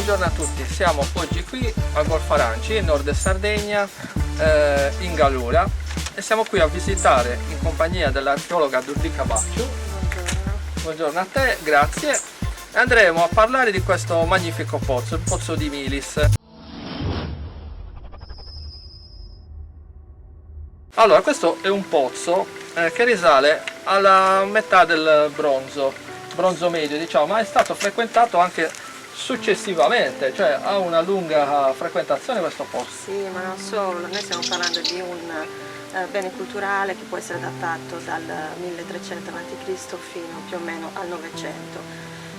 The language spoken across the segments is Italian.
buongiorno a tutti, siamo oggi qui a Golfo Aranci, nord Sardegna, in Gallura, e siamo qui a visitare in compagnia dell'archeologa Dudika Bacciu. Buongiorno a te, grazie. E andremo a parlare di questo magnifico pozzo, il pozzo di Milis. Allora, questo è un pozzo che risale alla metà del bronzo medio, diciamo, ma è stato frequentato anche successivamente, cioè ha una lunga frequentazione questo pozzo. Sì, ma non solo, noi stiamo parlando di un bene culturale che può essere datato dal 1300 a.C. fino più o meno al 900,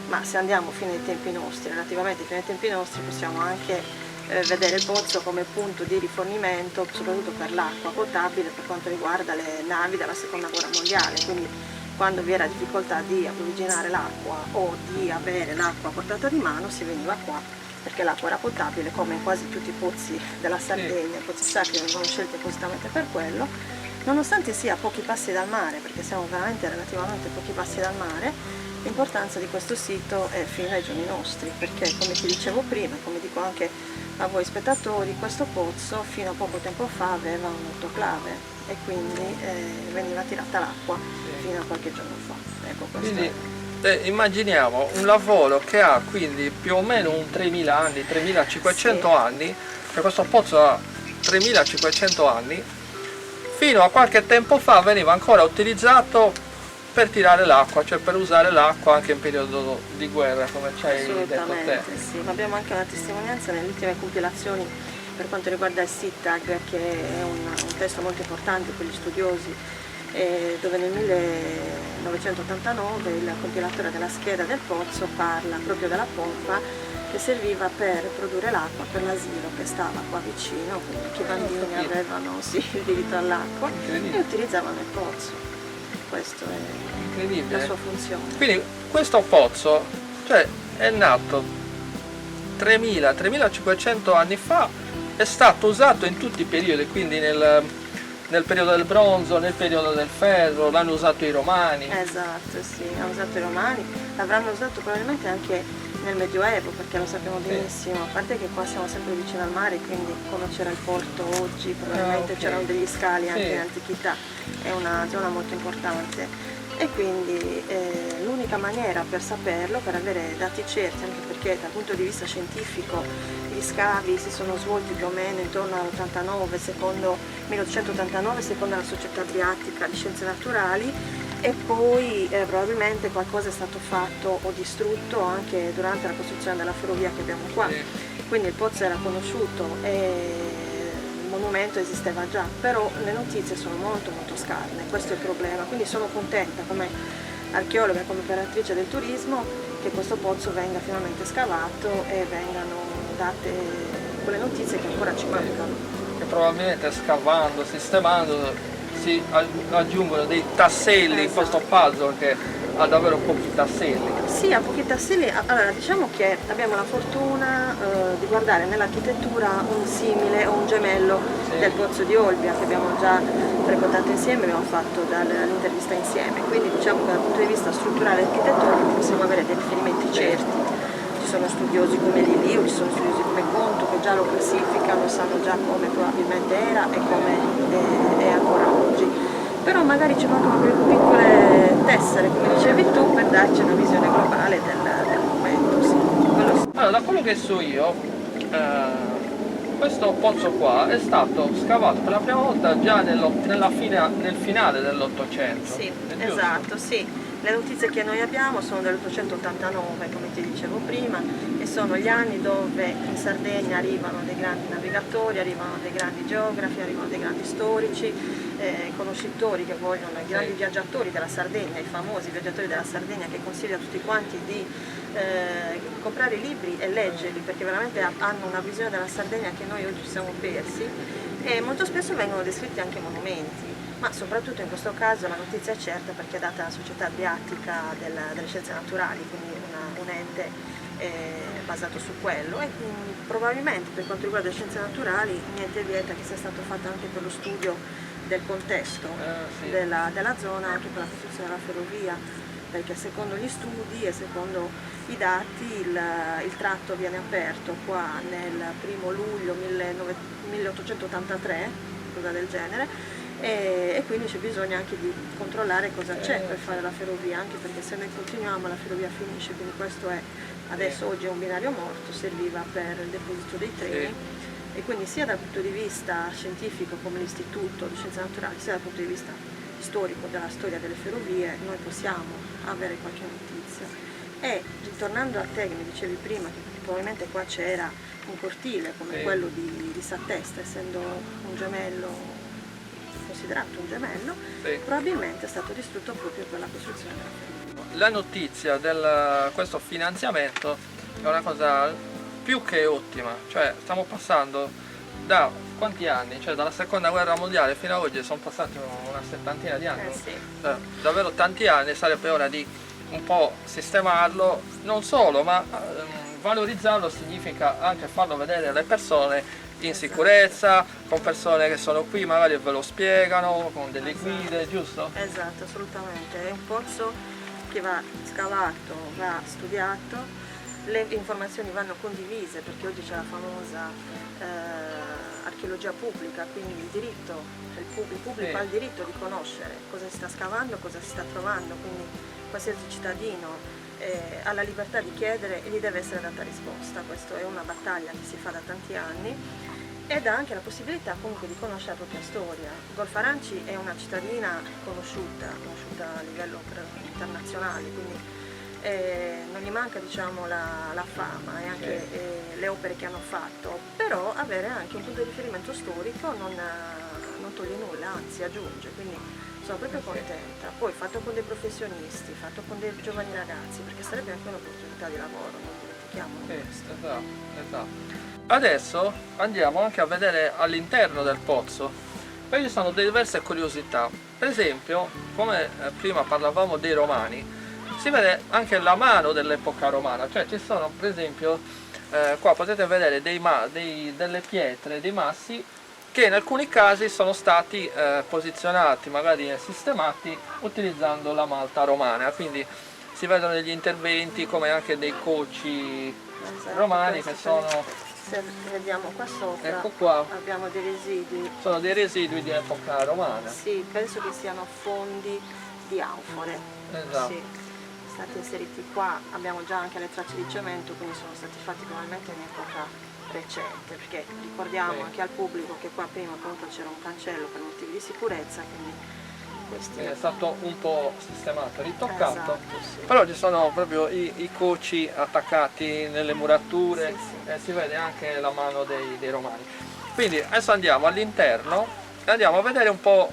ma se andiamo fino ai tempi nostri, relativamente fino ai tempi nostri, possiamo anche vedere il pozzo come punto di rifornimento, soprattutto per l'acqua potabile per quanto riguarda le navi della seconda guerra mondiale, quindi quando vi era difficoltà di approvvigionare l'acqua o di avere l'acqua a portata di mano si veniva qua, perché l'acqua era potabile, come in quasi tutti i pozzi della Sardegna. I pozzi sacri vengono scelti appositamente per quello, nonostante sia a pochi passi dal mare, perché siamo veramente relativamente pochi passi dal mare. L'importanza di questo sito è fino ai giorni nostri, perché come ti dicevo prima, come dico anche a voi spettatori, questo pozzo fino a poco tempo fa aveva un'autoclave e quindi veniva tirata l'acqua fino a qualche giorno fa. Ecco, quindi immaginiamo un lavoro che ha quindi più o meno un 3000 anni, 3500 sì. anni, che questo pozzo ha 3500 anni, fino a qualche tempo fa veniva ancora utilizzato per tirare l'acqua, cioè per usare l'acqua anche in periodo di guerra, come ci hai detto te. Sì, ma abbiamo anche una testimonianza nelle ultime compilazioni per quanto riguarda il SITAG, che è un testo molto importante per gli studiosi, dove nel 1989 il compilatore della scheda del pozzo parla proprio della pompa che serviva per produrre l'acqua per l'asilo che stava qua vicino, quindi che i bambini avevano il diritto all'acqua e utilizzavano il pozzo. Questa è la sua funzione. Quindi questo pozzo, cioè, è nato 3000-3500 anni fa, è stato usato in tutti i periodi, quindi nel periodo del bronzo, nel periodo del ferro, l'hanno usato i romani. Esatto, sì, hanno usato i romani, l'avranno usato probabilmente anche nel Medioevo, perché lo sappiamo benissimo, a parte che qua siamo sempre vicino al mare, quindi come c'era il porto oggi, probabilmente c'erano degli scali anche in antichità, è una zona molto importante e quindi l'unica maniera per saperlo, per avere dati certi, anche perché dal punto di vista scientifico gli scavi si sono svolti più o meno intorno all'89, secondo 1889, secondo la Società Adriatica di Scienze Naturali, e poi probabilmente qualcosa è stato fatto o distrutto anche durante la costruzione della ferrovia che abbiamo qua, quindi il pozzo era conosciuto e il monumento esisteva già, però le notizie sono molto scarne, questo è il problema, quindi sono contenta come archeologa e come operatrice del turismo che questo pozzo venga finalmente scavato e vengano date quelle notizie che ancora ci mancano. Che probabilmente scavando, sistemando si aggiungono dei tasselli in questo puzzle che ha davvero pochi tasselli. Sì, ha pochi tasselli. Allora, diciamo che abbiamo la fortuna di guardare nell'architettura un simile o un gemello del pozzo di Olbia che abbiamo già frequentato insieme, abbiamo fatto l'intervista insieme, quindi diciamo che dal punto di vista strutturale e architettonico possiamo avere dei riferimenti certi. Ci sono studiosi come Lilio, ci sono studiosi come Conto che già lo classificano, sanno già come probabilmente era e come è ancora oggi, però magari ci mancano quelle piccole tessere, come dicevi tu, per darci una visione globale del momento. Sì. Allora, da quello che so io, questo pozzo qua è stato scavato per la prima volta già nel finale dell'Ottocento. Sì, esatto, sì. Le notizie che noi abbiamo sono dell'889, come ti dicevo prima, e sono gli anni dove in Sardegna arrivano dei grandi navigatori, arrivano dei grandi geografi, arrivano dei grandi storici, conoscitori che vogliono, i grandi viaggiatori della Sardegna, i famosi viaggiatori della Sardegna che consiglio a tutti quanti di comprare i libri e leggerli, perché veramente hanno una visione della Sardegna che noi oggi ci siamo persi, e molto spesso vengono descritti anche monumenti. Ma soprattutto in questo caso la notizia è certa perché è data dalla Società Adriatica delle Scienze Naturali, quindi un ente basato su quello, e probabilmente per quanto riguarda le scienze naturali niente vieta che sia stato fatto anche per lo studio del contesto della zona, anche per la costruzione della ferrovia, perché secondo gli studi e secondo i dati, il tratto viene aperto qua nel 1° luglio 1883, cosa del genere, e quindi c'è bisogno anche di controllare cosa c'è per fare la ferrovia, anche perché se noi continuiamo la ferrovia finisce, quindi questo è adesso oggi è un binario morto, serviva per il deposito dei treni, e quindi sia dal punto di vista scientifico come l'Istituto di Scienze Naturali, sia dal punto di vista storico della storia delle ferrovie noi possiamo avere qualche notizia. E ritornando a te che mi dicevi prima che probabilmente qua c'era un cortile come quello di Sattesta, essendo un gemello, considerato un gemello, probabilmente è stato distrutto proprio per la costruzione della ferrovia. La notizia di questo finanziamento è una cosa più che ottima, cioè stiamo passando da quanti anni? Cioè dalla seconda guerra mondiale fino ad oggi sono passati una settantina di anni, davvero tanti anni, sarebbe ora di un po' sistemarlo, non solo, ma valorizzarlo significa anche farlo vedere alle persone in sicurezza, con persone che sono qui, magari ve lo spiegano, con delle guide, giusto? Esatto, assolutamente, è un pozzo che va scavato, va studiato, le informazioni vanno condivise perché oggi c'è la famosa archeologia pubblica, quindi il diritto, cioè il pubblico ha il diritto di conoscere cosa si sta scavando, cosa si sta trovando, quindi qualsiasi cittadino ha la libertà di chiedere e gli deve essere data risposta. Questa è una battaglia che si fa da tanti anni ed ha anche la possibilità comunque di conoscere la propria storia. Golfaranci è una cittadina conosciuta a livello internazionale, quindi non gli manca, diciamo, la fama e anche le opere che hanno fatto, però avere anche un punto di riferimento storico non toglie nulla, anzi aggiunge, quindi sono proprio contenta. Poi fatto con dei professionisti, fatto con dei giovani ragazzi, perché sarebbe anche un'opportunità di lavoro, non dimentichiamolo questo. Esatto. Adesso andiamo anche a vedere all'interno del pozzo, poi ci sono diverse curiosità. Per esempio, come prima parlavamo dei romani, si vede anche la mano dell'epoca romana, cioè ci sono per esempio qua potete vedere delle pietre, dei massi che in alcuni casi sono stati posizionati, magari sistemati utilizzando la malta romana, quindi si vedono degli interventi come anche dei coci romani che sono... Se vediamo qua sopra, ecco qua, abbiamo dei residui. sono dei residui di epoca romana. Sì, penso che siano fondi di anfore. Esatto. Sì, stati inseriti qua, abbiamo già anche le tracce di cemento, quindi sono stati fatti probabilmente in epoca recente, perché ricordiamo anche al pubblico che qua prima comunque c'era un cancello per motivi di sicurezza, quindi questi È stato un po' sistemato, ritoccato, esatto, sì. però ci sono proprio i coci attaccati nelle murature, e si vede anche la mano dei romani. Quindi adesso andiamo all'interno e andiamo a vedere un po'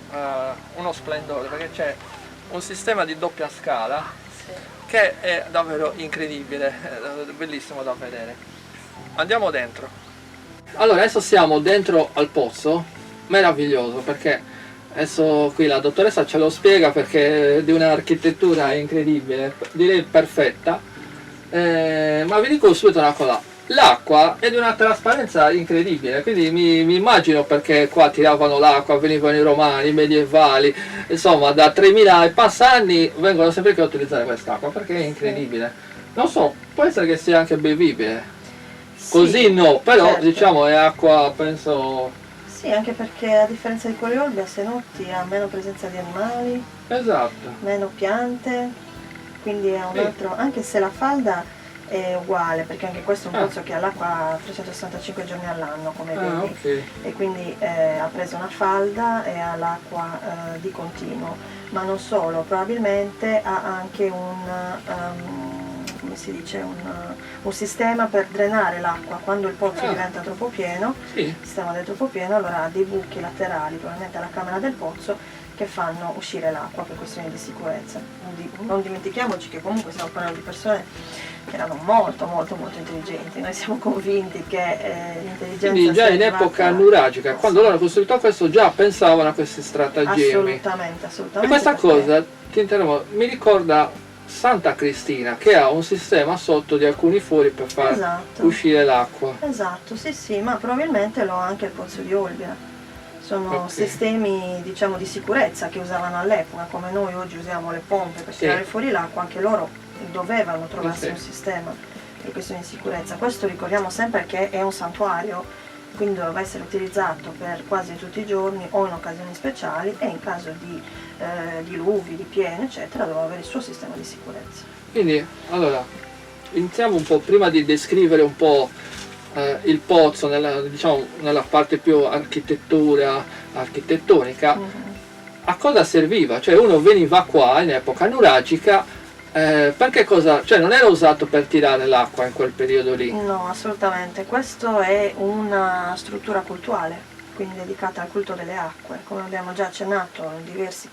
uno splendore, perché c'è un sistema di doppia scala che è davvero incredibile, è bellissimo da vedere. Andiamo dentro. Allora adesso siamo dentro al pozzo, meraviglioso, perché adesso qui la dottoressa ce lo spiega perché è di un'architettura incredibile, direi perfetta, ma vi dico subito una cosa, l'acqua è di una trasparenza incredibile, quindi mi immagino perché qua tiravano l'acqua, venivano i romani, i medievali, insomma da 3000 e passa anni vengono sempre qui a utilizzare quest'acqua perché è incredibile. Non so, può essere che sia anche bevibile, così no, però certo. Diciamo è acqua, penso... Sì, anche perché a differenza di Coriolbia, se noti ha meno presenza di animali, Esatto. meno piante, quindi è un altro, anche se la falda è uguale, perché anche questo è un pozzo che ha l'acqua 365 giorni all'anno, come vedi, ok. e quindi ha preso una falda e ha l'acqua di continuo, ma non solo, probabilmente ha anche come si dice, un sistema per drenare l'acqua quando il pozzo diventa troppo pieno, il sistema è troppo pieno, allora ha dei buchi laterali, probabilmente alla camera del pozzo, che fanno uscire l'acqua per questioni di sicurezza. Non dimentichiamoci che comunque stiamo parlando di persone che erano molto intelligenti, noi siamo convinti che l'intelligenza Quindi già sia in arrivata... epoca nuragica, quando loro hanno costruito questo già pensavano a questi stratagemmi. Assolutamente. E questa cosa, ti interrompo, mi ricorda Santa Cristina che ha un sistema sotto di alcuni fori per far uscire l'acqua. Esatto, sì, ma probabilmente lo ha anche il pozzo di Olbia. Sono sistemi, diciamo, di sicurezza che usavano all'epoca, come noi oggi usiamo le pompe per tirare fuori l'acqua, anche loro dovevano trovarsi un sistema per questioni di sicurezza. Questo ricordiamo sempre che è un santuario, quindi doveva essere utilizzato per quasi tutti i giorni o in occasioni speciali, e in caso di diluvi, di piene eccetera doveva avere il suo sistema di sicurezza. Quindi allora iniziamo un po', prima di descrivere un po' il pozzo nella parte più architettonica. A cosa serviva? Cioè uno veniva qua in epoca nuragica, perché cosa? Cioè non era usato per tirare l'acqua in quel periodo lì? No, assolutamente. Questo è una struttura cultuale, quindi dedicata al culto delle acque. Come abbiamo già accennato,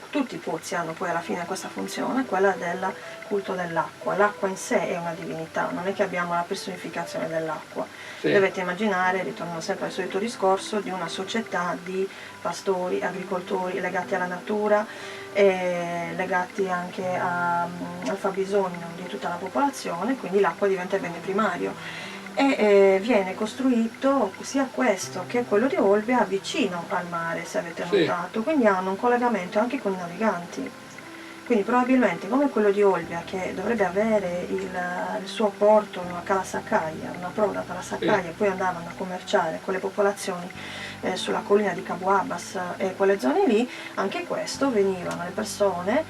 tutti i pozzi hanno poi alla fine questa funzione, quella del culto dell'acqua. L'acqua in sé è una divinità, non è che abbiamo la personificazione dell'acqua. Sì. Dovete immaginare, ritorno sempre al solito discorso, di una società di pastori, agricoltori legati alla natura, legati anche al fabbisogno di tutta la popolazione, quindi l'acqua diventa il bene primario. E viene costruito sia questo che quello di Olbia vicino al mare, se avete notato, quindi hanno un collegamento anche con i naviganti. Quindi probabilmente come quello di Olbia, che dovrebbe avere il suo porto a Cala Saccaia, una proda a Cala Saccaia, e poi andavano a commerciare con le popolazioni sulla collina di Cabo Abbas e quelle zone lì, anche questo venivano le persone,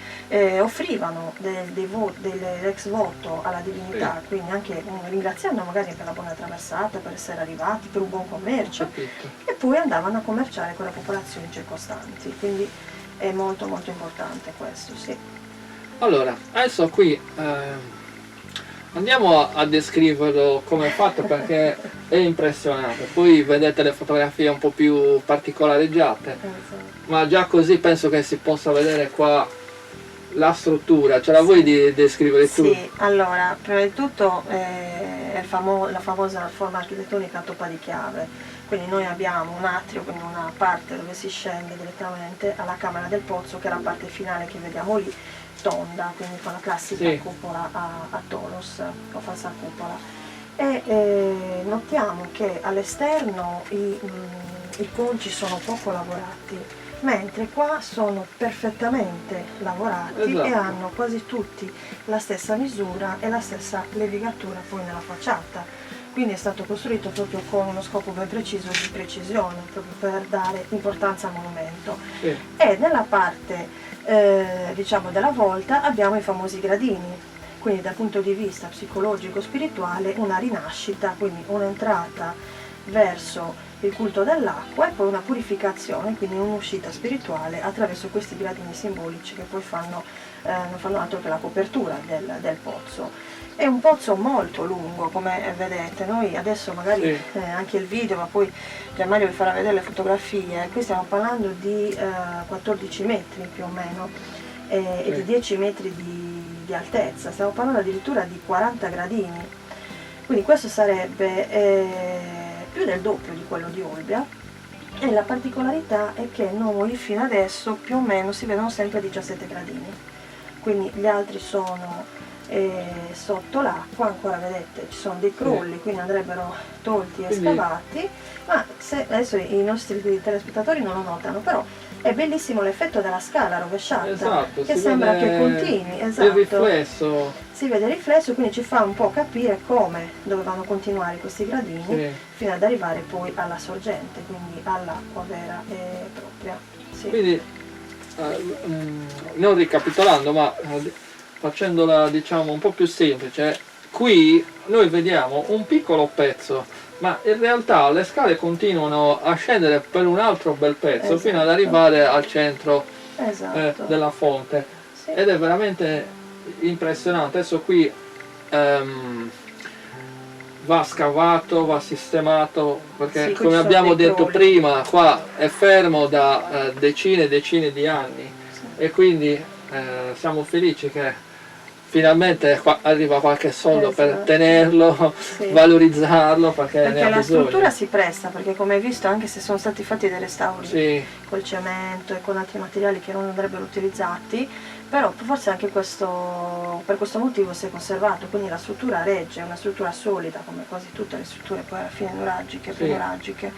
offrivano dell'ex voto alla divinità, quindi anche ringraziando magari per la buona traversata, per essere arrivati, per un buon commercio, e poi andavano a commerciare con le popolazioni circostanti, quindi è molto molto importante questo, sì. Allora, adesso qui andiamo a descriverlo come è fatto, perché è impressionante. Poi vedete le fotografie un po' più particolareggiate, ma già così penso che si possa vedere qua la struttura. Ce la vuoi descrivere tu? Sì, allora, prima di tutto è la famosa forma architettonica a toppa di chiave. Quindi noi abbiamo un atrio, quindi una parte dove si scende direttamente alla camera del pozzo, che è la parte finale che vediamo lì, tonda, quindi con la classica cupola a tolos o falsa cupola. E notiamo che all'esterno i conci sono poco lavorati, mentre qua sono perfettamente lavorati e hanno quasi tutti la stessa misura e la stessa levigatura poi nella facciata. Quindi è stato costruito proprio con uno scopo ben preciso di precisione, proprio per dare importanza al monumento. E nella parte diciamo della volta abbiamo i famosi gradini, quindi dal punto di vista psicologico-spirituale una rinascita, quindi un'entrata verso il culto dell'acqua e poi una purificazione, quindi un'uscita spirituale attraverso questi gradini simbolici che poi non fanno altro che la copertura del pozzo. È un pozzo molto lungo, come vedete. Noi adesso magari anche il video, ma poi Gianmario vi farà vedere le fotografie. Qui stiamo parlando di 14 metri più o meno e di 10 metri di altezza. Stiamo parlando addirittura di 40 gradini, quindi questo sarebbe più del doppio di quello di Olbia, e la particolarità è che noi fino adesso più o meno si vedono sempre 17 gradini, quindi gli altri sono sotto l'acqua. Ancora vedete ci sono dei crolli, quindi andrebbero tolti e scavati, ma adesso i nostri telespettatori non lo notano, però è bellissimo l'effetto della scala rovesciata, che sembra che continui, il riflesso, si vede il riflesso, quindi ci fa un po' capire come dovevano continuare questi gradini fino ad arrivare poi alla sorgente, quindi all'acqua vera e propria. Quindi non ricapitolando, ma facendola diciamo un po' più semplice, qui noi vediamo un piccolo pezzo, ma in realtà le scale continuano a scendere per un altro bel pezzo fino ad arrivare al centro della fonte, ed è veramente impressionante. Adesso qui va scavato, va sistemato, perché come abbiamo detto prima qua è fermo da decine e decine di anni, e quindi siamo felici che finalmente arriva qualche soldo per tenerlo, valorizzarlo, perché ne ha la bisogno. struttura si presta, perché come hai visto, anche se sono stati fatti dei restauri col cemento e con altri materiali che non andrebbero utilizzati, però forse anche per questo motivo si è conservato, quindi la struttura regge, è una struttura solida come quasi tutte le strutture poi alla fine nuragiche, pre-nuragiche,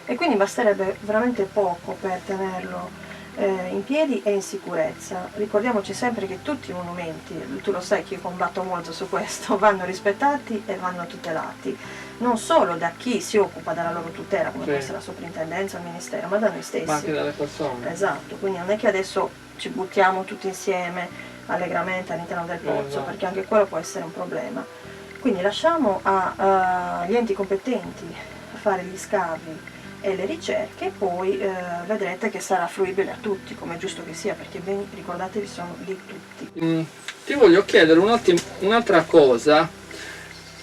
e quindi basterebbe veramente poco per tenerlo in piedi e in sicurezza. Ricordiamoci sempre che tutti i monumenti, tu lo sai che io combatto molto su questo, vanno rispettati e vanno tutelati, non solo da chi si occupa della loro tutela, come può essere la soprintendenza o il ministero, ma da noi stessi. Ma anche dalle persone. Esatto, quindi non è che adesso ci buttiamo tutti insieme allegramente all'interno del pozzo, perché anche quello può essere un problema. Quindi lasciamo agli enti competenti a fare gli scavi e le ricerche, poi vedrete che sarà fruibile a tutti, come è giusto che sia, perché ben ricordatevi sono di tutti. Ti voglio chiedere un'altra cosa,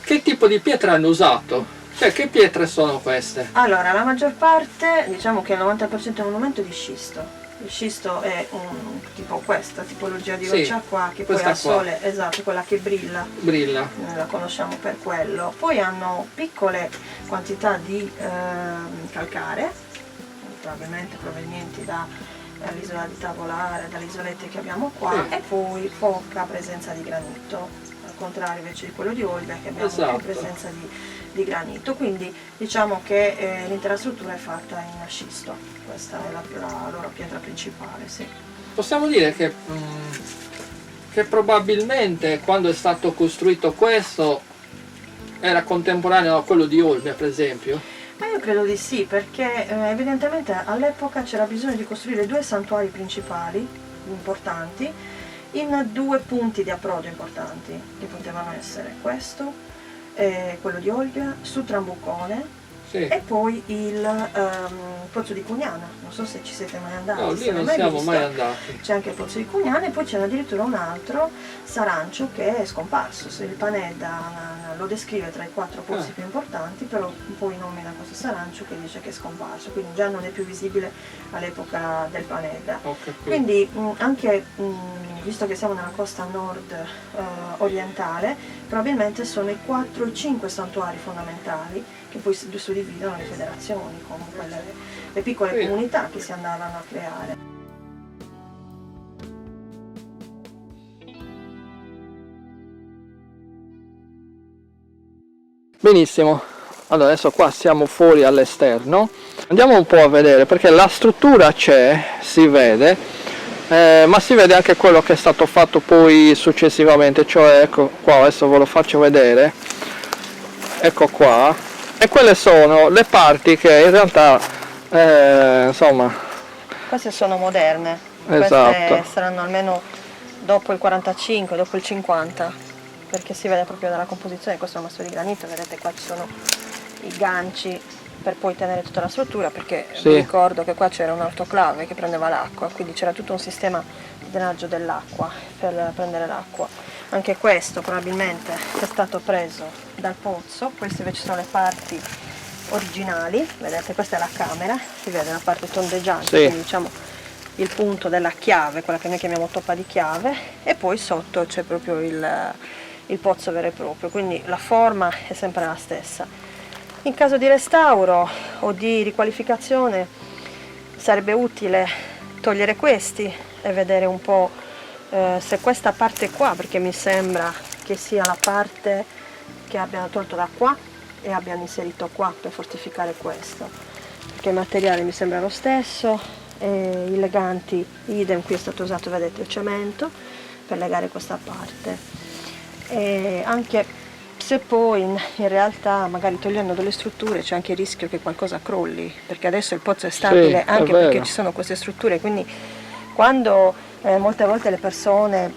che tipo di pietre hanno usato? Cioè, che pietre sono queste? Allora, la maggior parte, diciamo che il 90% del monumento è di scisto. Il scisto è tipo questa tipologia di roccia qua, che poi al sole, esatto, quella che brilla. Brilla. La conosciamo per quello. Poi hanno piccole quantità di calcare, probabilmente provenienti dall'isola di Tavolare, dalle isolette che abbiamo qua, e poi poca presenza di granito, al contrario invece di quello di Olbia che abbiamo più presenza di granito, quindi diciamo che l'intera struttura è fatta in scisto, questa è la loro pietra principale, sì. Possiamo dire che probabilmente quando è stato costruito questo era contemporaneo a quello di Olbia, per esempio? Ma io credo di sì, perché evidentemente all'epoca c'era bisogno di costruire due santuari principali importanti in due punti di approdo importanti, che potevano essere questo, quello di Olbia, su Trambuccone, e poi il pozzo di Cugnana. Non so se ci siete mai andati. No, lì non siamo mai andati. C'è anche il pozzo di Cugnana, e poi c'è addirittura un altro, Sarancio, che è scomparso. Se il Panedda lo descrive tra i 4 pozzi più importanti, però poi nomina questo Sarancio che dice che è scomparso, quindi già non è più visibile all'epoca del Panedda. Quindi anche visto che siamo nella costa nord orientale, probabilmente sono i 4 o 5 santuari fondamentali che poi si suddividono le federazioni, comunque le piccole comunità che si andavano a creare. Benissimo, allora adesso qua siamo fuori all'esterno, andiamo un po' a vedere, perché la struttura c'è, si vede, ma si vede anche quello che è stato fatto poi successivamente, cioè ecco qua, adesso ve lo faccio vedere, ecco qua, e quelle sono le parti che in realtà insomma, queste sono moderne, esatto. Queste saranno almeno dopo il 45, dopo il 50, perché si vede proprio dalla composizione. Questo è un masso di granito, vedete qua ci sono i ganci per poi tenere tutta la struttura, perché vi ricordo che qua c'era un autoclave che prendeva l'acqua, quindi c'era tutto un sistema di drenaggio dell'acqua per prendere l'acqua. Anche questo probabilmente è stato preso dal pozzo. Queste invece sono le parti originali, vedete, questa è la camera, si vede la parte tondeggiante, quindi diciamo il punto della chiave, quella che noi chiamiamo toppa di chiave, e poi sotto c'è proprio il pozzo vero e proprio, quindi la forma è sempre la stessa. In caso di restauro o di riqualificazione sarebbe utile togliere questi e vedere un po' se questa parte qua, perché mi sembra che sia la parte che abbiano tolto da qua e abbiano inserito qua per fortificare questo, perché il materiale mi sembra lo stesso, e i leganti idem, qui è stato usato, vedete, il cemento per legare questa parte, e anche se poi in realtà magari togliendo delle strutture c'è anche il rischio che qualcosa crolli, perché adesso il pozzo è stabile anche perché ci sono queste strutture, quindi quando molte volte le persone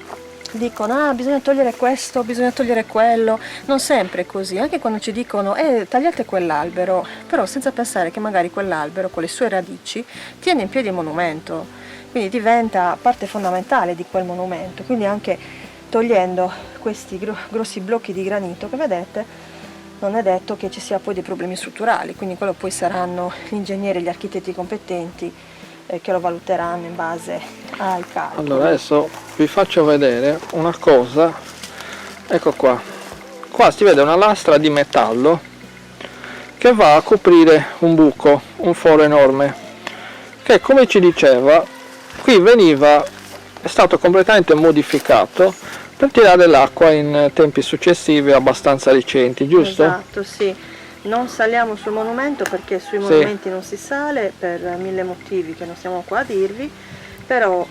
dicono bisogna togliere questo, bisogna togliere quello, non sempre è così, anche quando ci dicono tagliate quell'albero, però senza pensare che magari quell'albero con le sue radici tiene in piedi il monumento, quindi diventa parte fondamentale di quel monumento, quindi anche togliendo questi grossi blocchi di granito che vedete non è detto che ci sia poi dei problemi strutturali, quindi quello poi saranno gli ingegneri e gli architetti competenti che lo valuteranno in base ai calcoli. Allora adesso vi faccio vedere una cosa, ecco qua, qua si vede una lastra di metallo che va a coprire un buco, un foro enorme, che come ci diceva qui è stato completamente modificato per tirare l'acqua in tempi successivi abbastanza recenti, giusto? Esatto, sì. Non saliamo sul monumento perché sui monumenti non si sale per 1000 motivi che non stiamo qua a dirvi, però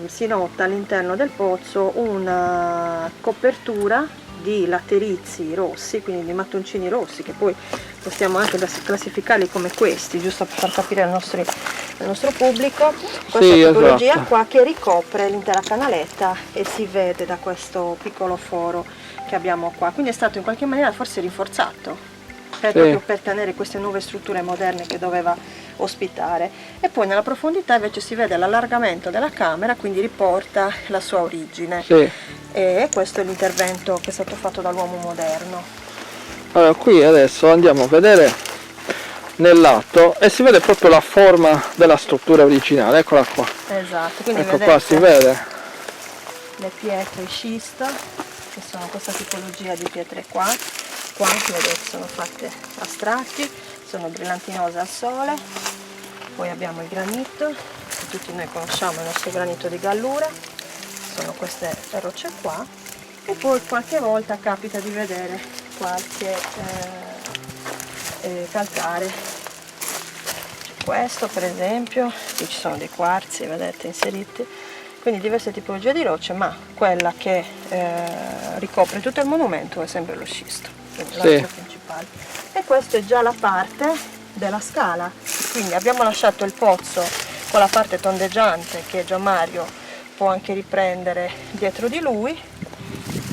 si nota all'interno del pozzo una copertura di laterizi rossi, quindi di mattoncini rossi, che poi possiamo anche classificarli come questi, giusto per far capire al nostro pubblico, questa tipologia esatto. qua che ricopre l'intera canaletta e si vede da questo piccolo foro che abbiamo qua, quindi è stato in qualche maniera forse rinforzato proprio per tenere queste nuove strutture moderne che doveva ospitare. E poi nella profondità invece si vede l'allargamento della camera, quindi riporta la sua origine. E questo è l'intervento che è stato fatto dall'uomo moderno. Allora qui adesso andiamo a vedere nell'atto e si vede proprio la forma della struttura originale, eccola qua. Esatto, quindi ecco qua si vede le pietre scisto, che sono questa tipologia di pietre qua che vedete sono fatte a strati, sono brillantinose al sole. Poi abbiamo il granito, che tutti noi conosciamo, il nostro granito di Gallura, sono queste rocce qua, e poi qualche volta capita di vedere qualche calcare. C'è questo per esempio, qui ci sono dei quarzi, vedete, inseriti, quindi diverse tipologie di rocce, ma quella che ricopre tutto il monumento è sempre lo scisto, quindi l'altro principale. E questa è già la parte della scala, quindi abbiamo lasciato il pozzo con la parte tondeggiante che Gianmario può anche riprendere dietro di lui,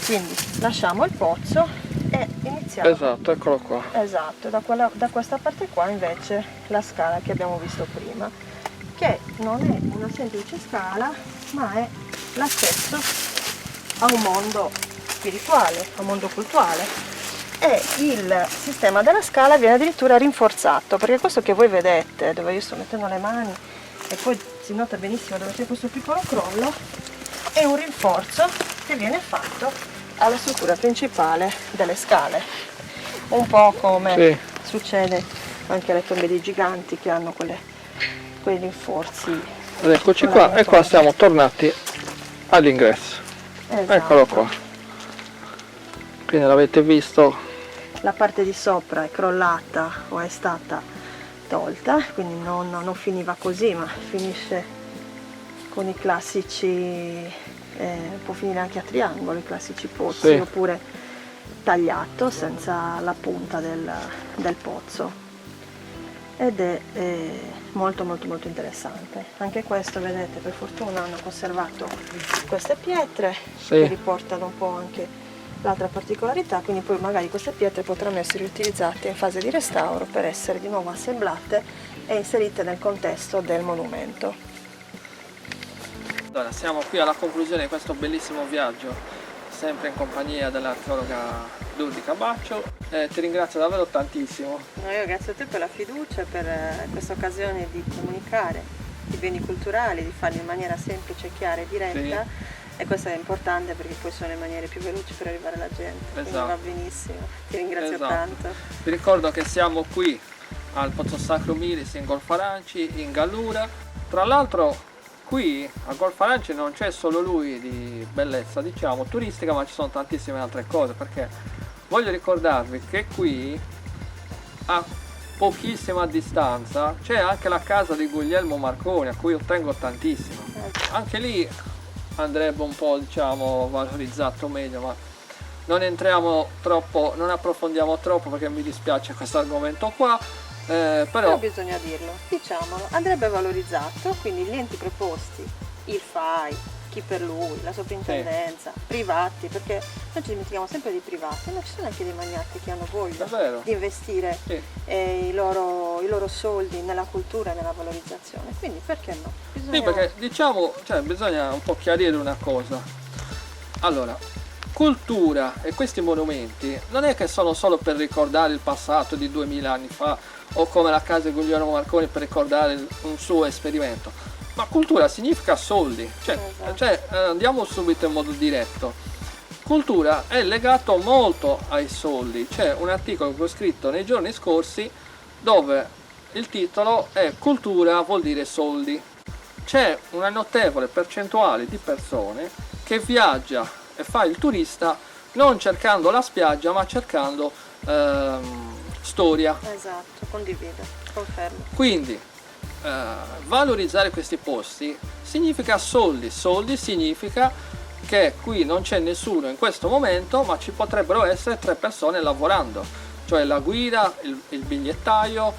quindi lasciamo il pozzo e iniziamo. Esatto, eccolo qua. Esatto, da questa parte qua invece la scala che abbiamo visto prima, che non è una semplice scala, ma è l'accesso a un mondo spirituale, a un mondo cultuale. E il sistema della scala viene addirittura rinforzato, perché questo che voi vedete, dove io sto mettendo le mani e poi si nota benissimo dove c'è questo piccolo crollo, è un rinforzo che viene fatto alla struttura principale delle scale, un po' come succede anche alle tombe dei giganti che hanno quei rinforzi. Ed eccoci qua, e qua siamo tornati all'ingresso. Esatto. Eccolo qua. Quindi l'avete visto, la parte di sopra è crollata o è stata tolta, quindi non finiva così, ma finisce con i classici, può finire anche a triangolo, i classici pozzi, oppure tagliato senza la punta del pozzo, ed è molto interessante. Anche questo, vedete, per fortuna hanno conservato queste pietre che riportano un po' anche l'altra particolarità, quindi poi magari queste pietre potranno essere utilizzate in fase di restauro per essere di nuovo assemblate e inserite nel contesto del monumento. Allora, siamo qui alla conclusione di questo bellissimo viaggio, sempre in compagnia dell'archeologa Lourdes Cabaccio. Ti ringrazio davvero tantissimo. Io grazie a te per la fiducia e per questa occasione di comunicare i beni culturali, di farli in maniera semplice, chiara e diretta. E questo è importante perché poi sono le maniere più veloci per arrivare alla gente, quindi va benissimo, ti ringrazio tanto. Vi ricordo che siamo qui al Pozzo Sacro Milis in Golfo Aranci, in Gallura. Tra l'altro qui a Golfo Aranci non c'è solo lui di bellezza, diciamo, turistica, ma ci sono tantissime altre cose, perché voglio ricordarvi che qui a pochissima distanza c'è anche la casa di Guglielmo Marconi, a cui io tengo tantissimo. Anche lì andrebbe un po', diciamo, valorizzato meglio, ma non entriamo troppo, non approfondiamo troppo perché mi dispiace questo argomento qua, però bisogna dirlo, diciamolo, andrebbe valorizzato, quindi gli enti preposti, il FAI, chi per lui, la soprintendenza, privati, perché noi ci dimentichiamo sempre dei privati, ma ci sono anche dei magnati che hanno voglia di investire i loro soldi nella cultura e nella valorizzazione, quindi perché no? Sì, perché diciamo, bisogna un po' chiarire una cosa. Allora, cultura e questi monumenti non è che sono solo per ricordare il passato di 2000 anni fa, o come la casa di Guglielmo Marconi per ricordare un suo esperimento, ma cultura significa soldi, andiamo subito in modo diretto. Cultura è legato molto ai soldi. C'è un articolo che ho scritto nei giorni scorsi dove il titolo è "Cultura vuol dire soldi". C'è una notevole percentuale di persone che viaggia e fa il turista non cercando la spiaggia, ma cercando storia. Esatto, condivido, confermo. Quindi valorizzare questi posti significa soldi. Soldi significa che qui non c'è nessuno in questo momento, ma ci potrebbero essere 3 persone lavorando, cioè la guida, il bigliettaio,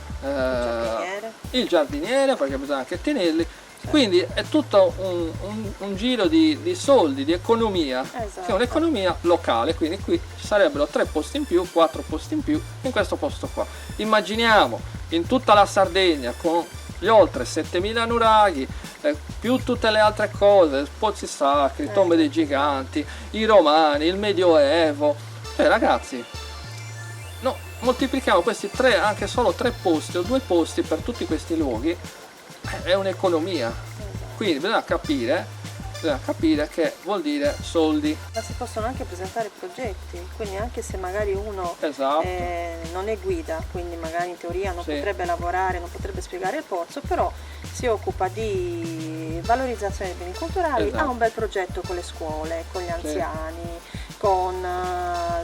il giardiniere, perché bisogna anche tenerli. Quindi è tutto un giro di soldi, di economia, Esatto. che è un'economia locale, quindi qui ci sarebbero 3 posti in più, 4 posti in più in questo posto qua. Immaginiamo in tutta la Sardegna con gli oltre 7000 nuraghi, più tutte le altre cose, pozzi sacri, tombe dei giganti, i romani, il medioevo, cioè ragazzi, no, moltiplichiamo questi 3, anche solo 3 posti o 2 posti per tutti questi luoghi, è un'economia, quindi bisogna capire che vuol dire soldi. Ma si possono anche presentare progetti, quindi anche se magari uno Esatto. non è guida, quindi magari in teoria non Sì. potrebbe lavorare, non potrebbe spiegare il pozzo, però si occupa di valorizzazione dei beni culturali, Esatto. ha un bel progetto con le scuole, con gli anziani, con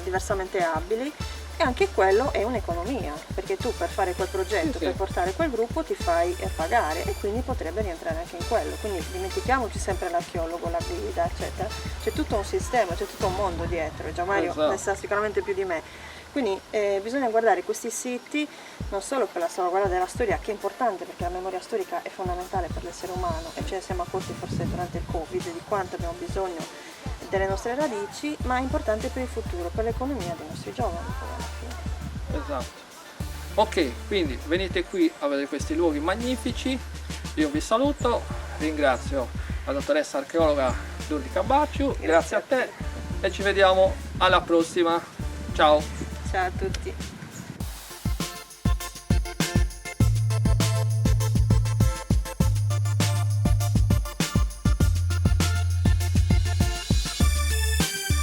diversamente abili. E anche quello è un'economia, perché tu per fare quel progetto, Sì. per portare quel gruppo ti fai pagare e quindi potrebbe rientrare anche in quello. Quindi dimentichiamoci sempre l'archeologo, la guida, eccetera. C'è tutto un sistema, c'è tutto un mondo dietro, e già Mario Esatto. ne sa sicuramente più di me. Quindi bisogna guardare questi siti non solo per la salvaguardia della storia, che è importante perché la memoria storica è fondamentale per l'essere umano e ce ne siamo accorti forse durante il Covid di quanto abbiamo bisogno delle nostre radici, ma è importante per il futuro, per l'economia dei nostri giovani poi alla fine. Esatto. Ok, quindi venite qui a vedere questi luoghi magnifici. Io vi saluto, ringrazio la dottoressa archeologa Durdica Bacciu, grazie a te e ci vediamo alla prossima. Ciao! Ciao a tutti!